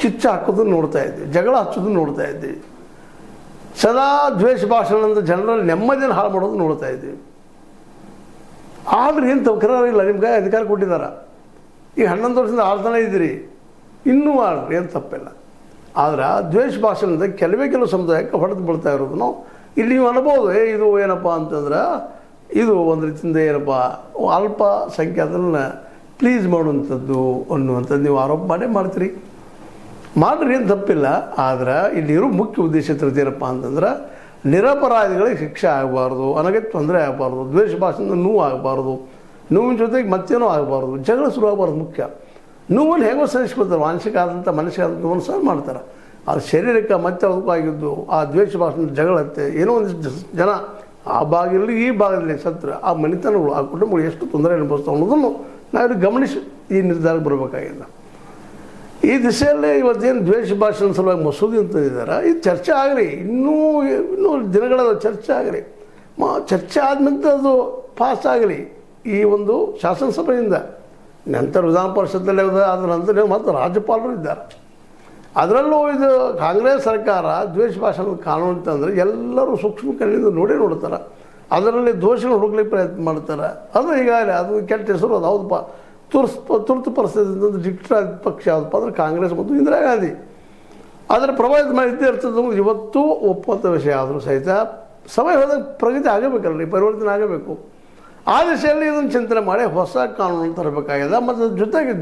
ಕಿಚ್ಚು ಹಾಕೋದನ್ನು ನೋಡ್ತಾ ಇದ್ದೀವಿ, ಜಗಳ ಹಚ್ಚೋದನ್ನು ನೋಡ್ತಾ ಇದ್ದೀವಿ, ಸದಾ ದ್ವೇಷ ಭಾಷಣದಿಂದ ಜನರಲ್ಲಿ ನೆಮ್ಮದಿಯನ್ನು ಹಾಳು ಮಾಡೋದು ನೋಡ್ತಾ ಇದ್ದೀವಿ. ಆದ್ರೆ ಏನು ತಕರಾರು ಇಲ್ಲ, ನಿಮ್ಗೆ ಅಧಿಕಾರ ಕೊಟ್ಟಿದ್ದಾರೆ, ಈಗ 11 ವರ್ಷದಿಂದ ಆಳ್ತಾನೆ ಇದ್ದೀರಿ, ಇನ್ನೂ ಆಳ್ರಿ, ಏನು ತಪ್ಪಿಲ್ಲ. ಆದ್ರೆ ದ್ವೇಷ ಭಾಷಣದಿಂದ ಕೆಲವು ಸಮುದಾಯಕ್ಕೆ ಹೊಡೆದು ಬೀಳ್ತಾ ಇರೋದನ್ನು ಇಲ್ಲಿ ನೀವು ಅನ್ಬೋದು. ಇದು ಏನಪ್ಪ ಅಂತಂದ್ರೆ ಇದು ಒಂದು ರೀತಿಯಿಂದ ಏನಪ್ಪ ಅಲ್ಪ ಸಂಖ್ಯಾತರನ್ನ ಪ್ಲೀಸ್ ಮಾಡುವಂಥದ್ದು ಅನ್ನುವಂಥದ್ದು ನೀವು ಆರೋಪ ಮಾಡ್ತೀರಿ. ಮಾಡ್ರಿ, ಏನು ತಪ್ಪಿಲ್ಲ. ಆದ್ರೆ ಇಲ್ಲಿರೋ ಮುಖ್ಯ ಉದ್ದೇಶ ಏನಪ್ಪ ಅಂತಂದ್ರೆ ನಿರಪರಾಧಿಗಳಿಗೆ ಶಿಕ್ಷೆ ಆಗಬಾರ್ದು, ಅನಗತ್ಯ ತೊಂದರೆ ಆಗಬಾರ್ದು, ದ್ವೇಷ ಭಾಷೆಯಿಂದ ನೋವು ಆಗಬಾರ್ದು, ನೋವಿನ ಜೊತೆಗೆ ಮತ್ತೇನೂ ಆಗಬಾರ್ದು, ಜಗಳ ಶುರು ಆಗಬಾರ್ದು. ಮುಖ್ಯ ನೋವನ್ನು ಹೇಗೋ ಸಹಿಸ್ಕೊಳ್ತಾರೆ, ಮಾನಸಿಕ ಆದಂಥ ಮನಸ್ಸಿಗಾದಂಥ ನೋವನ್ನು ಸಹ ಮಾಡ್ತಾರೆ. ಅದು ಶಾರೀರಿಕ ಮತ್ತೆ ಅದಕ್ಕೂ ಆಗಿದ್ದು ಆ ದ್ವೇಷ ಭಾಷೆ ಜಗಳತ್ತೆ ಏನೋ ಒಂದಿಷ್ಟು ಜನ ಆ ಭಾಗದಲ್ಲಿ ಈ ಭಾಗದಲ್ಲಿ ಸತ್ರ ಆ ಮನೆತನಗಳು ಆ ಕುಟುಂಬಗಳು ಎಷ್ಟು ತೊಂದರೆ ಅನುಭವಿಸ್ತಾವೆ ಅನ್ನೋದನ್ನು ನಾವು ಗಮನಿಸಿ ಈ ನಿರ್ಧಾರಕ್ಕೆ ಬರಬೇಕಾಗಿದೆ. ಈ ದಿಸೆಯಲ್ಲೇ ಇವತ್ತೇನು ದ್ವೇಷ ಭಾಷಣ ಸಲುವಾಗಿ ಮಸೂದೆ ಅಂತಂದಿದ್ದಾರೆ, ಇದು ಚರ್ಚೆ ಆಗಲಿ, ಇನ್ನೂ ದಿನಗಳ ಚರ್ಚೆ ಆಗಲಿ, ಚರ್ಚೆ ಆದಮೇಲೆ ಅದು ಪಾಸ್ ಆಗಲಿ ಈ ಒಂದು ಶಾಸನಸಭೆಯಿಂದ. ನಂತರ ವಿಧಾನ ಪರಿಷತ್ತಲ್ಲೇ ಅದರ ನಂತರ ಮತ್ತು ರಾಜ್ಯಪಾಲರು ಇದ್ದಾರೆ. ಅದರಲ್ಲೂ ಇದು ಕಾಂಗ್ರೆಸ್ ಸರ್ಕಾರ ದ್ವೇಷ ಭಾಷಣ ಕಾನೂನು ಅಂತಂದರೆ ಎಲ್ಲರೂ ಸೂಕ್ಷ್ಮ ಕಣ್ಣಿಂದ ನೋಡ್ತಾರೆ, ಅದರಲ್ಲಿ ದೋಷಗಳು ಹುಡುಕ್ಲಿಕ್ಕೆ ಪ್ರಯತ್ನ ಮಾಡ್ತಾರೆ. ಅದು ಈಗಾಗಲೇ ಅದು ಕೆಟ್ಟ ಹೆಸರು. ಅದು ಹೌದಪ್ಪ, ತುರ್ತು ಪರಿಸ್ಥಿತಿಯಿಂದ ಡಿಕ್ಟರ್ ಪಕ್ಷ ಯಾವುದಪ್ಪ ಅಂದರೆ ಕಾಂಗ್ರೆಸ್ ಮತ್ತು ಇಂದಿರಾ ಗಾಂಧಿ. ಅದರ ಪ್ರಭಾವಿತ ಮಾಡಿದ್ದೇ ಇರ್ತದೆ. ಇವತ್ತು ಒಪ್ಪುವಂಥ ವಿಷಯ ಆದರೂ ಸಹಿತ ಸಮಯ ಹೋದಾಗ ಪ್ರಗತಿ ಆಗಬೇಕಲ್ರಿ, ಪರಿವರ್ತನೆ ಆಗಬೇಕು. ಆ ದಿಶೆಯಲ್ಲಿ ಇದನ್ನು ಚಿಂತನೆ ಮಾಡಿ ಹೊಸ ಕಾನೂನು ತರಬೇಕಾಗಿದೆ. ಮತ್ತು ಜೊತೆಗೆ